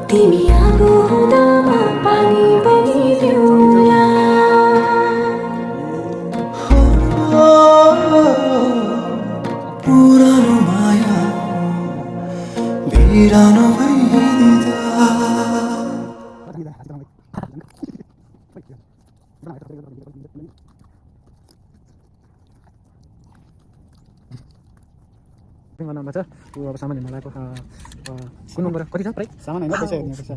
तिमी आगो हुँदामा पानी पनि दिउँला पुरानो माया बिरानो भइदिँदा नम्बर छ ऊ अब सामान हिँड्न लगाएको कुन नम्बर कति छ प्राइस सामान हैन पैसा हेर्ने पैसा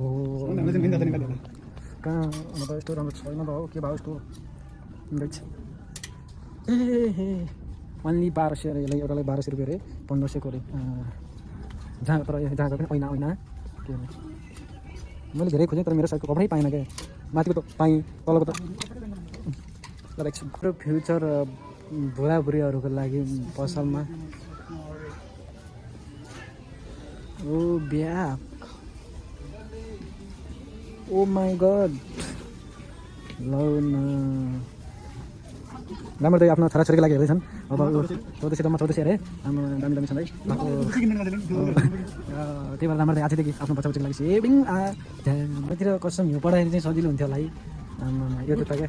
कहाँ अब यस्तो राम्रो छैन त हो के भयो यस्तो रहेछ ए हे ओन्ली 1200 अरे यसलाई एउटालाई 1200 रुपियाँ अरे 1500 अरे जहाँ तर जहाँ पनि ऐना ऐना के भने मैले धेरै खोजेँ तर मेरो साइडको कपडै पाएन क्या माथिको त पाएँ तलको त र फ्युचर बुढाबुढीहरूको लागि पसलमा ओ ब्याक ओ माई गड ल न राम्रो त आफ्नो छोराछोरीको लागि हेर्दैछन् अब 1400 अरे आमा दामी दामी छन् है त्यही भएर राम्रो आजदेखि आफ्नो बच्चाबच्चीको लागि सेभिङ यतातिर कसम हिउँ पढाएर चाहिँ सजिलो हुन्थ्यो होला है आमा यो त क्या